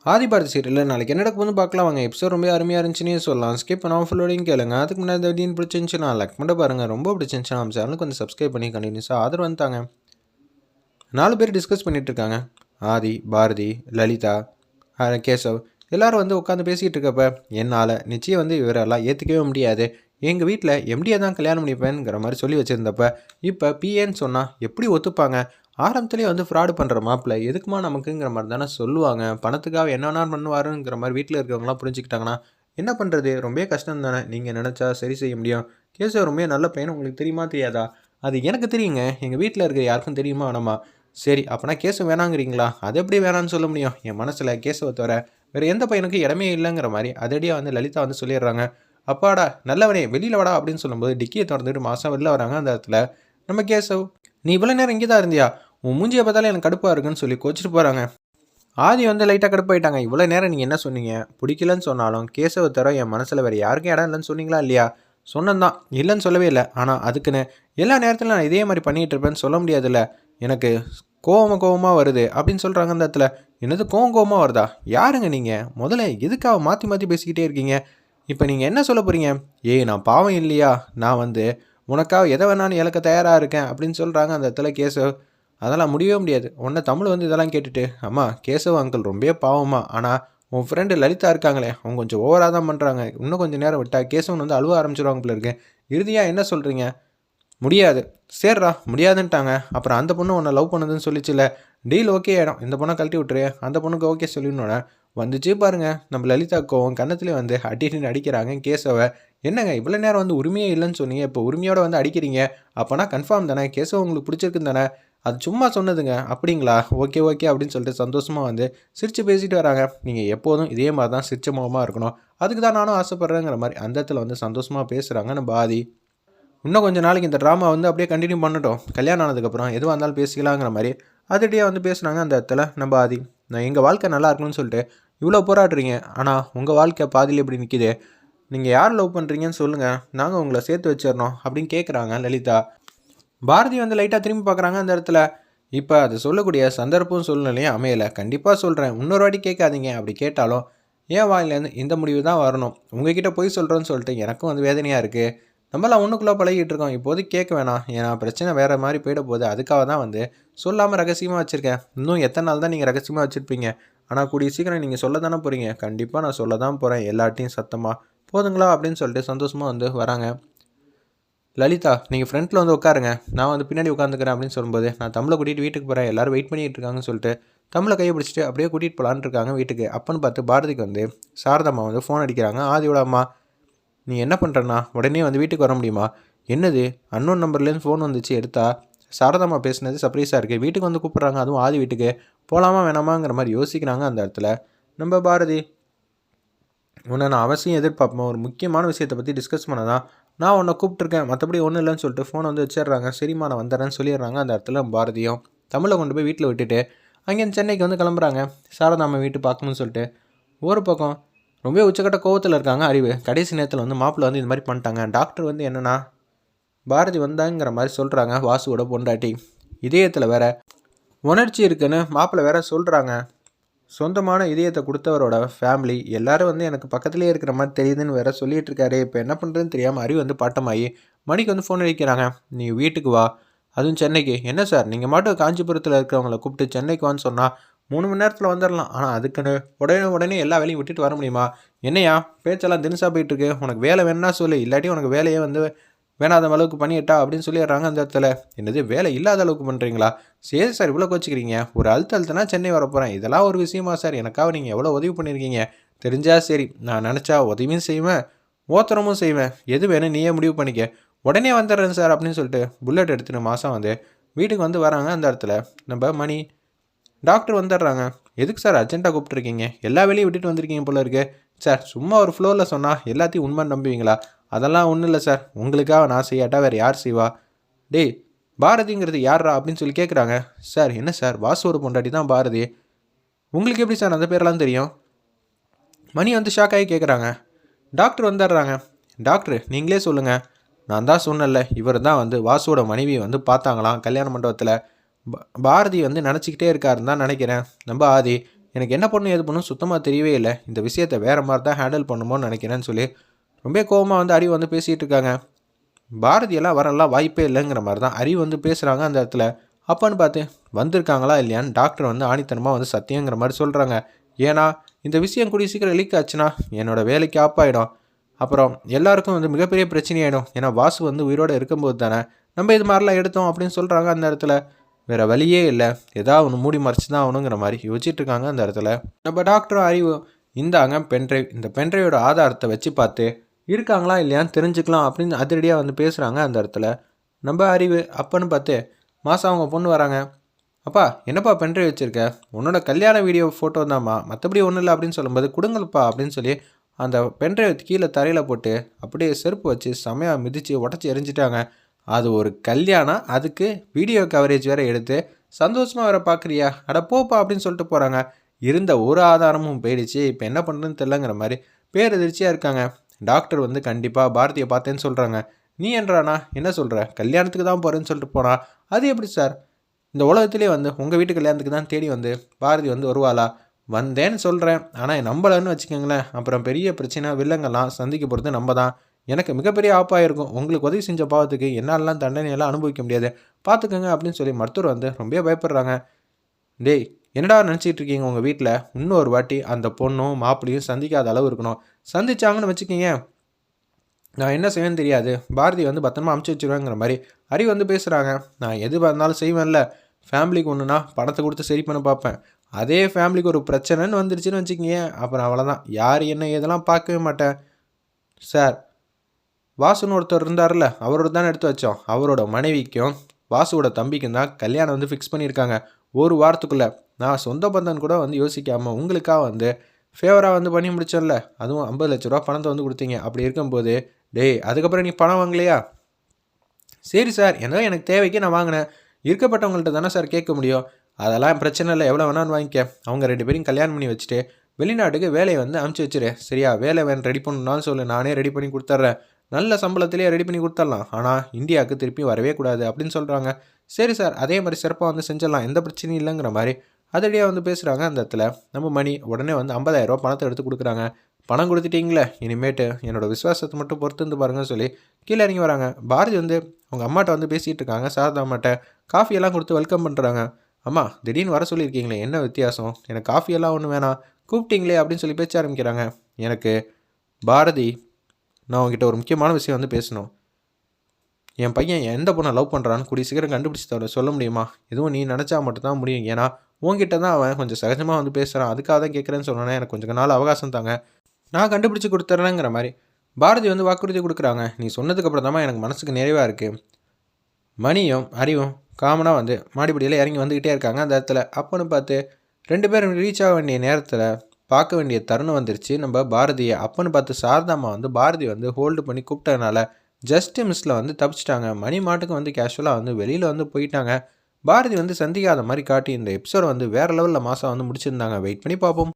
ஆதிபாரதி சீரியலில் நாளைக்கு என்ன நடக்குதுன்னு பார்க்கலாம் வாங்க. எபிசோட் ரொம்ப அருமையாக இருந்துச்சுன்னே சொல்லலாம். ஸ்கிப் பண்ணாமல் ஃபுல்லோடையும் கேளுங்க. அதுக்கு முன்னாடி திடீர்னு பிடிச்சிருந்துச்சுன்னா லைக் மட்டும் பாருங்கள். ரொம்ப பிடிச்சிருந்துச்சுன்னா நம்ம சேனலுக்கு வந்து சப்ஸ்கிரைப் பண்ணி கண்டினியூஸாக ஆதரவு வந்துட்டாங்க. 4 பேர் டிஸ்கஸ் பண்ணிகிட்டு இருக்காங்க. ஆதி, பாரதி, லலிதா, கேசவ் எல்லோரும் வந்து உட்காந்து பேசிகிட்டு இருக்கப்ப என்னால் நிச்சயம் வந்து இவரெல்லாம் ஏற்றுக்கவே முடியாது. எங்கள் வீட்டில் எம்டியை தான் கல்யாணம் பண்ணிப்பேங்கிற மாதிரி சொல்லி வச்சுருந்தப்ப இப்போ பிஏன்னு சொன்னால் எப்படி ஒத்துப்பாங்க? ஆரம்பத்துலேயே வந்து ஃப்ராடு பண்ணுற மாப்பிள்ள எதுக்குமா நமக்குங்கிற மாதிரி தானே சொல்லுவாங்க. பணத்துக்காக என்ன வேணாலும் பண்ணுவாருங்கிற மாதிரி வீட்டில் இருக்கிறவங்களாம் புரிஞ்சுக்கிட்டாங்கன்னா என்ன பண்ணுறது? ரொம்ப கஷ்டம் தானே. நீங்கள் நினச்சா சரி செய்ய முடியும். கேசவ் ரொம்ப நல்ல பையன், உங்களுக்கு தெரியுமா தெரியாதா? அது எனக்கு தெரியுங்க, எங்கள் வீட்டில் இருக்கிற யாருக்கும் தெரியுமா வேணாமா? சரி அப்போனா கேசவ் வேணாங்கிறீங்களா? அது எப்படி வேணான்னு சொல்ல முடியும்? என் மனசில் கேசவை தவிர வேறு எந்த பையனுக்கும் இடமே இல்லைங்கிற மாதிரி அதடியாக வந்து லலிதா வந்து சொல்லிடுறாங்க. அப்பாடா நல்லவனே வெளியில் வாடா அப்படின்னு சொல்லும்போது டிக்கியை திறந்துட்டு மாதம் வெளில வராங்க. அந்த இடத்துல நம்ம கேசவ், நீ இவ்வளோ நேரம் இங்கே தான் இருந்தியா? உன் மூஞ்சியை பார்த்தாலே எனக்கு கடுப்பாக இருக்குன்னு சொல்லி கோச்சிட்டு போகிறாங்க. ஆதி வந்து லைட்டாக கடுப்பாயிட்டாங்க. இவ்வளோ நேரம் நீங்கள் என்ன சொன்னீங்க? பிடிக்கலன்னு சொன்னாலும் கேசவ தர என் மனசில் வேறு யாருக்கும் இடம் இல்லைன்னு சொன்னீங்களா இல்லையா? சொன்னந்தான், இல்லைன்னு சொல்லவே இல்லை. ஆனால் அதுக்குன்னு எல்லா நேரத்திலும் நான் இதே மாதிரி பண்ணிகிட்டு இருப்பேன்னு சொல்ல முடியாதுல்ல. எனக்கு கோவமாக வருது அப்படின்னு சொல்கிறாங்க. அந்த இடத்துல என்னது கோவமாக வருதா? யாருங்க நீங்கள்? முதல்ல எதுக்காக மாற்றி மாற்றி பேசிக்கிட்டே இருக்கீங்க? இப்போ நீங்கள் என்ன சொல்ல போகிறீங்க? ஏய் நான் பாவம் இல்லையா? நான் வந்து உனக்காக எதை வேணாலும் இழக்க தயாராக இருக்கேன் அப்படின்னு சொல்கிறாங்க அந்த இடத்துல கேசவ். அதெல்லாம் முடியவே முடியாது. உன்னை தமிழ் வந்து இதெல்லாம் கேட்டுட்டு, அம்மா கேசவ அங்கிள் ரொம்ப பாவமா, ஆனால் உன் ஃப்ரெண்டு லலிதா இருக்காங்களே அவங்க கொஞ்சம் ஓவராக தான் பண்ணுறாங்க. இன்னும் கொஞ்சம் நேரம் விட்டா கேசவன் வந்து அழுவ ஆரம்பிச்சிடுவாங்க போல இருக்கு. இறுதியாக என்ன சொல்கிறீங்க? முடியாது. சேர்றா முடியாதுன்ட்டாங்க. அப்புறம் அந்த பொண்ணு உன்னை லவ் பண்ணுதுன்னு சொல்லிச்சுல, டீல் ஓகே ஆகிடும். இந்த பொண்ணை கழட்டி விட்டுரு, அந்த பொண்ணுக்கு ஓகே சொல்லிடணுன்னே வந்துச்சு பாருங்க. நம்ம லலிதா கோவம் கன்னத்துலேயே வந்து அடின்னு அடிக்கிறாங்க கேசவை. என்னங்க இவ்வளோ நேரம் வந்து உரிமையே இல்லைன்னு சொன்னீங்க, இப்போ உரிமையோடு வந்து அடிக்கிறீங்க. அப்போனா கன்ஃபார்ம் தானே கேசவ உங்களுக்கு பிடிச்சிருக்குன்னு தானே? அது சும்மா சொன்னதுங்க. அப்படிங்களா? ஓகே ஓகே அப்படின்னு சொல்லிட்டு சந்தோஷமாக வந்து சிரித்து பேசிட்டு வராங்க. நீங்கள் எப்போதும் இதே மாதிரி தான் சிரிச்ச முகமாக இருக்கணும், அதுக்கு தான் நானும் ஆசைப்பட்றேங்கிற மாதிரி அந்த இடத்துல வந்து சந்தோஷமாக பேசுகிறாங்க நம்ம ஆதி. இன்னும் கொஞ்சம் நாளைக்கு இந்த ட்ராமா வந்து அப்படியே கண்டினியூ பண்ணட்டும், கல்யாணம் ஆனதுக்கப்புறம் எதுவாக இருந்தாலும் பேசிக்கலாங்கிற மாதிரி அதடியாக வந்து பேசுனாங்க அந்த இடத்துல நம்ம ஆதி. நான் எங்கள் வாழ்க்கை நல்லா இருக்கணும்னு சொல்லிட்டு இவ்வளோ போராடுறீங்க, ஆனால் உங்கள் வாழ்க்கை பாதியில் எப்படி நிற்கிது? நீங்கள் யார் லவ் பண்ணுறீங்கன்னு சொல்லுங்கள், நாங்கள் உங்களை சேர்த்து வச்சிடறோம் அப்படின்னு கேட்குறாங்க லலிதா. பாரதி வந்து லைட்டாக திரும்பி பார்க்குறாங்க அந்த இடத்துல. இப்போ அது சொல்லக்கூடிய சந்தர்ப்பம் சூழ்நிலையும் அமையலை. கண்டிப்பாக சொல்கிறேன், இன்னொரு வாட்டி கேட்காதீங்க. அப்படி கேட்டாலும் ஏன் வாயிலேருந்து இந்த முடிவு தான் வரணும். உங்ககிட்ட போய் சொல்கிறோன்னு சொல்லிட்டு எனக்கும் வந்து வேதனையாக இருக்குது. நம்மளாம் ஒன்றுக்குள்ளே பழகிட்டு இருக்கோம். இப்போதைக்கு கேட்க வேணாம், ஏன்னா பிரச்சனை வேறு மாதிரி போயிட போகுது. அதுக்காக தான் வந்து சொல்லாமல் ரகசியமாக வச்சுருக்கேன். இன்னும் எத்தனை நாள் தான் நீங்கள் ரகசியமாக வச்சுருப்பீங்க? ஆனால் கூடிய சீக்கிரம் நீங்கள் சொல்ல தானே போகிறீங்க. கண்டிப்பாக நான் சொல்ல தான் போகிறேன், எல்லாட்டையும் சத்தமாக. போதுங்களா அப்படின்னு சொல்லிட்டு சந்தோஷமாக வந்து வராங்க. லலிதா நீங்கள் ஃப்ரண்ட்டில் வந்து உட்காருங்க, நான் வந்து பின்னாடி உட்காந்துக்கிறேன் அப்படின்னு சொல்லும்போது, நான் தமிழை கூட்டிகிட்டு வீட்டுக்கு போகிறேன், எல்லோரும் வெயிட் பண்ணிகிட்டு இருக்காங்கன்னு சொல்லிட்டு தமிழை கையை பிடிச்சிட்டு அப்படியே கூட்டிகிட்டு போகலான்னு இருக்காங்க வீட்டுக்கு. அப்போன்னு பார்த்து பாரதிக்கு வந்து சாரதம்மா வந்து ஃபோன் அடிக்கிறாங்க. ஆதியோட அம்மா, நீ என்ன பண்ணுறண்ணா? உடனே வந்து வீட்டுக்கு வர முடியுமா? என்னது அன்னோன் நம்பர்லேருந்து ஃபோன் வந்துச்சு, எடுத்தா சாரதாம்மா பேசுனது சர்ப்ரைஸாக இருக்குது. வீட்டுக்கு வந்து கூப்பிட்றாங்க, அதுவும் ஆதி வீட்டுக்கு. போகலாமா வேணாமாங்கிற மாதிரி யோசிக்கிறாங்க அந்த இடத்துல நம்ம பாரதி. உன்னை நான் அவசியம் எதிர்பார்ப்பேன், ஒரு முக்கியமான விஷயத்தை பற்றி டிஸ்கஸ் பண்ண தான் நான் உன்னை கூப்பிட்ருக்கேன், மற்றபடி ஒன்றும் இல்லைன்னு சொல்லிட்டு ஃபோனை வந்து வச்சிடுறாங்க. சரிம்மா நான் வந்துடுறேன்னு சொல்லிடுறாங்க. அந்த இடத்துல பாரதியும் தமிழை கொண்டு போய் வீட்டில் விட்டுட்டு அங்கேருந்து சென்னைக்கு வந்து கிளம்புறாங்க. சாரதாம்மா வீட்டு பார்க்கணும்னு சொல்லிட்டு. ஒரு பக்கம் ரொம்ப உச்சக்கட்ட கோவத்தில் இருக்காங்க அறிவு. கடைசி நேரத்தில் வந்து மாப்பிள்ளை வந்து இந்த மாதிரி பண்ணிட்டாங்க. டாக்டர் வந்து என்னென்னா பாரதி வந்தாங்கிற மாதிரி சொல்கிறாங்க. வாசுவோட பொண்டாட்டி இதயத்தில் வேற உணர்ச்சி இருக்குன்னு மாப்பிள்ளை வேற சொல்கிறாங்க. சொந்தமான இதயத்தை கொடுத்தவரோட ஃபேமிலி எல்லோரும் வந்து எனக்கு பக்கத்துலேயே இருக்கிற மாதிரி தெரியுதுன்னு வேற சொல்லிகிட்டு இருக்காரு. இப்போ என்ன பண்ணுறதுன்னு தெரியாமல் அறிவு வந்து பாட்டமாகி மணிக்கு வந்து ஃபோன் அடிக்கிறாங்க. நீ வீட்டுக்கு வா, அதுவும் சென்னைக்கு. என்ன சார் நீங்கள் மட்டும் காஞ்சிபுரத்தில் இருக்கிறவங்கள கூப்பிட்டு சென்னைக்கு வான்னு சொன்னால் 3 மணி நேரத்தில் வந்துடலாம், ஆனால் அதுக்குன்னு உடனே எல்லா வேலையும் விட்டுட்டு வர முடியுமா? என்னையா பேச்செல்லாம் தினசாக போயிட்டுருக்கு, உனக்கு வேலை வேணுன்னா சொல்லு, இல்லாட்டி உனக்கு வேலையே வந்து வேணாத அளவுக்கு பண்ணிட்டா அப்படின்னு சொல்லிடுறாங்க அந்த இடத்துல. என்னது வேலை இல்லாத அளவுக்கு பண்ணுறீங்களா? சரி சார் இவ்வளோ கோச்சிக்கிறீங்க, ஒரு அழுத்தனா சென்னை வர போகிறேன், இதெல்லாம் ஒரு விஷயமா சார்? எனக்காக நீங்கள் எவ்வளோ உதவி பண்ணியிருக்கீங்க தெரிஞ்சா சரி, நான் நினச்சா உதவியும் செய்வேன், ஓத்திரமும் செய்வேன், எது வேணும் நீயே முடிவு பண்ணிக்க, உடனே வந்துடுறேன் சார் அப்படின்னு சொல்லிட்டு புல்லட் எடுத்துகிட்டு மாதம் வந்து வீட்டுக்கு வந்து வராங்க. அந்த இடத்துல நம்ம மணி டாக்டர் வந்துடுறாங்க. எதுக்கு சார் அர்ஜென்ட்டாக கூப்பிட்ருக்கீங்க? எல்லா வேலையும் விட்டுட்டு வந்திருக்கீங்க போல இருக்கு. சார் சும்மா ஒரு ஃப்ளோரில் சொன்னால் எல்லாத்தையும் உண்மை நம்புவீங்களா? அதெல்லாம் ஒன்றும் இல்லை சார், உங்களுக்காக நான் செய்யாட்டா வேறு யார் செய்வா? டேய் பாரதிங்கிறது யாரா அப்படின்னு சொல்லி கேட்குறாங்க. சார் என்ன சார், வாசுவோட பொண்டாட்டி தான் பாரதி, உங்களுக்கு எப்படி சார் அந்த பேரெல்லாம் தெரியும்? மணி வந்து ஷாக் ஆகி கேட்குறாங்க. டாக்டர் வந்துடுறாங்க. டாக்டர் நீங்களே சொல்லுங்கள், நான் தான் சொன்னல, இவர் தான் வந்து வாசுவோட மனைவி வந்து பார்த்தாங்களாம் கல்யாண மண்டபத்தில். பாரதி வந்து நினச்சிக்கிட்டே இருக்காருன்னு தான் நினைக்கிறேன். நம்ம ஆதி எனக்கு என்ன பண்ணணும் எது பண்ணணும் சுத்தமாக தெரியவே இல்லை. இந்த விஷயத்தை வேறு மாதிரி தான் ஹேண்டில் பண்ணுமோன்னு நினைக்கிறேன்னு சொல்லி ரொம்ப கோவமாக வந்து அறிவு வந்து பேசிகிட்டு இருக்காங்க. பாரதியெல்லாம் வரலாம் வாய்ப்பே இல்லைங்கிற மாதிரி தான் அறிவு வந்து பேசுகிறாங்க அந்த இடத்துல. அப்போன்னு பார்த்து வந்திருக்காங்களா இல்லையான்னு டாக்டர் வந்து ஆணித்தனமாக வந்து சத்தியங்கிற மாதிரி சொல்கிறாங்க. ஏன்னா இந்த விஷயம் கூடிய சீக்கிரம் லீக் ஆச்சுன்னா என்னோடய வேலைக்கு ஆப்பாயிடும். அப்புறம் எல்லாருக்கும் வந்து மிகப்பெரிய பிரச்சனையாயிடும். ஏன்னா வாசு வந்து உயிரோடு இருக்கும்போது தானே நம்ம இது மாதிரிலாம் எடுத்தோம் அப்படின்னு சொல்கிறாங்க அந்த இடத்துல. வேறு வழியே இல்லை, ஏதாவது ஒன்று மூடி மறைச்சி தான் ஆகணுங்கிற மாதிரி யோசிச்சுட்டு இருக்காங்க அந்த இடத்துல. நம்ம டாக்டரும் அறிவு இந்தாங்க பென்ட்ரைவ், இந்த பென்ட்ரைவோட ஆதாரத்தை வச்சு பார்த்து இருக்காங்களா இல்லையான்னு தெரிஞ்சுக்கலாம் அப்படின்னு அதிரடியாக வந்து பேசுகிறாங்க அந்த இடத்துல. நம்ம அறிவு அப்பன்னு பார்த்து மாதம் அவங்க பொண்ணு வராங்க. அப்பா என்னப்பா பென்ட்ரைவ் வச்சுருக்க, உன்னோட கல்யாண வீடியோ ஃபோட்டோ தான்மா, மற்றபடி ஒன்றும் இல்லை அப்படின்னு சொல்லும்போது கொடுங்கப்பா அப்படின்னு சொல்லி அந்த பென்ட்ரைவ் கீழே தரையில் போட்டு அப்படியே செருப்பு வச்சு செமையாக மிதித்து உடச்சி எரிஞ்சிட்டாங்க. அது ஒரு கல்யாணம், அதுக்கு வீடியோ கவரேஜ் வேறு எடுத்து சந்தோஷமாக வேறு பார்க்குறியா, அட போப்பா அப்படின்னு சொல்லிட்டு போகிறாங்க. இருந்த ஒரு ஆதாரமும் போயிடுச்சு, இப்போ என்ன பண்ணுறதுன்னு தெரிலங்கிற மாதிரி பேரதிர்ச்சியாக இருக்காங்க. டாக்டர் வந்து கண்டிப்பாக பாரதியை பார்த்தேன்னு சொல்கிறாங்க. நீ என்றானா என்ன சொல்கிற, கல்யாணத்துக்கு தான் போகிறேன்னு சொல்லிட்டு போனா அது எப்படி சார், இந்த உலகத்திலே வந்து உங்கள் வீட்டு கல்யாணத்துக்கு தான் தேடி வந்து பாரதி வந்து வருவாளா, வந்தேன்னு சொல்கிறேன் ஆனால் நம்பலன்னு வச்சுக்கோங்களேன், அப்புறம் பெரிய பிரச்சனை வில்லங்கள்லாம் சந்திக்க போகிறது நம்ம தான். எனக்கு மிகப்பெரிய ஆப்பாக இருக்கும், உங்களுக்கு உதவி செஞ்ச பாவத்துக்கு என்னாலலாம் தண்டனையெல்லாம் அனுபவிக்க முடியாது, பார்த்துக்கோங்க அப்படின்னு சொல்லி மருத்துவர் வந்து ரொம்ப பயப்படுறாங்க. டேய் என்னடா நினச்சிட்டு இருக்கீங்க, உங்கள் வீட்டில் இன்னொரு வாட்டி அந்த பொண்ணும் மாப்பிள்ளையும் சந்திக்காத அளவு இருக்கணும், சந்திச்சாங்கன்னு வச்சுக்கிங்க நான் என்ன செய்வேன்னு தெரியாது, பாரதி வந்து பத்திரமா அமுச்சு வச்சுருவேங்கிற மாதிரி அறிவு வந்து பேசுகிறாங்க. நான் எது வந்தாலும் செய்வேன்ல, ஃபேமிலிக்கு ஒன்றுனா பணத்தை கொடுத்து சரி பண்ண பார்ப்பேன், அதே ஃபேமிலிக்கு ஒரு பிரச்சனைன்னு வந்துருச்சுன்னு வச்சுக்கிங்க அப்புறம் அவ்வளோதான், யார் என்ன இதெல்லாம் பார்க்கவே மாட்டேன். சார் வாசுன்னு ஒருத்தர் இருந்தார்ல, அவரோட தானே எடுத்து வச்சோம், அவரோட மனைவிக்கும் வாசுவோட தம்பிக்கும் தான் கல்யாணம் வந்து ஃபிக்ஸ் பண்ணியிருக்காங்க ஒரு வாரத்துக்குள்ளே. நான் சொந்த பந்தன் கூட வந்து யோசிக்காமல் உங்களுக்காக வந்து ஃபேவராக வந்து பண்ணி முடிச்சோம்ல, அதுவும் 50 லட்ச ரூபா பணத்தை வந்து கொடுத்தீங்க. அப்படி இருக்கும்போது டேய் அதுக்கப்புறம் நீ பணம் வாங்கலையா, சரி சார் ஏதோ எனக்கு தேவைக்கு நான் வாங்கினேன், இருக்கப்பட்டவங்கள்ட்ட தானே சார் கேட்க முடியும், அதெல்லாம் பிரச்சனை இல்லை, எவ்வளோ வேணான்னு வாங்கிக்க, அவங்க 2 பேரையும் கல்யாணம் பண்ணி வச்சுட்டு வெளிநாட்டுக்கு வேலையை வந்து அனுப்பிச்சி வச்சுரு, சரியா, வேலை வேணும் ரெடி பண்ணணும்னாலும் சொல்லு, நானே ரெடி பண்ணி கொடுத்துட்றேன், நல்ல சம்பளத்திலேயே ரெடி பண்ணி கொடுத்துடலாம், ஆனால் இந்தியாவுக்கு திருப்பி வரவே கூடாது அப்படின்னு சொல்கிறாங்க. சரி சார் அதே மாதிரி சிறப்பாக வந்து செஞ்சிடலாம், எந்த பிரச்சனையும் இல்லைங்கிற மாதிரி அதடியாக வந்து பேசுகிறாங்க அந்த இடத்துல. நம்ம மணி உடனே வந்து 50,000 ரூபா பணத்தை எடுத்து கொடுக்குறாங்க. பணம் கொடுத்துட்டீங்களே, இனிமேட்டு என்னோடய விசுவாசத்தை மட்டும் பொறுத்து இருந்து பாருங்கன்னு சொல்லி கீழே இறங்கி வராங்க. பாரதி வந்து அவங்க அம்மாட்ட வந்து பேசிகிட்டு இருக்காங்க. சாரதா அம்மாட்ட காஃபியெல்லாம் கொடுத்து வெல்கம் பண்ணுறாங்க. அம்மா திடீர்னு வர சொல்லியிருக்கீங்களே, என்ன வித்தியாசம், எனக்கு காஃபியெல்லாம் ஒன்றும் வேணாம், கூப்பிட்டீங்களே அப்படின்னு சொல்லி பேச்ச ஆரம்பிக்கிறாங்க. எனக்கு பாரதி, நான் உங்ககிட்ட ஒரு முக்கியமான விஷயம் வந்து பேசணும். என் பையன் எந்த பொண்ணை லவ் பண்ணுறான்னு கூடிய சீக்கிரம் கண்டுபிடிச்சி சொல்ல முடியுமா, எதுவும் நீ நினச்சா மட்டும்தான் முடியும், ஏன்னா உங்ககிட்ட தான் அவன் கொஞ்சம் சகஜமாக வந்து பேசுகிறான், அதுக்காக தான் கேட்குறேன்னு சொன்னோன்னே எனக்கு கொஞ்சம் நாள் அவகாசம் தாங்க, நான் கண்டுபிடிச்சி கொடுத்துட்றேங்கிற மாதிரி பாரதி வந்து வாக்குறுதி கொடுக்குறாங்க. நீ சொன்னதுக்கப்புறம் தான் எனக்கு மனசுக்கு நிறைவாக இருக்குது. மணியும் அறிவும் காமனாக வந்து மாடிப்படியில் இறங்கி வந்துக்கிட்டே இருக்காங்க அந்த இடத்துல. அப்போன்னு பார்த்து 2 பேரும் ரீச் ஆக வேண்டிய நேரத்தில் பார்க்க வேண்டிய தருணம் வந்துருச்சு நம்ம பாரதியை. அப்போன்னு பார்த்து சாரதாம்மா வந்து பாரதி வந்து ஹோல்டு பண்ணி கூப்பிட்டதுனால ஜஸ்ட்டு மிஸ்ஸில் வந்து தப்பிச்சிட்டாங்க. மணி மாட்டுக்கு வந்து கேஷுவலாக வந்து வெளியில் வந்து போயிட்டாங்க. பாரதி வந்து சந்திக்காத மாதிரி காட்டி இந்த எபிசோட் வந்து வேறு லெவலில் மாதம் வந்து முடிச்சிருந்தாங்க. வெயிட் பண்ணி பார்ப்போம்.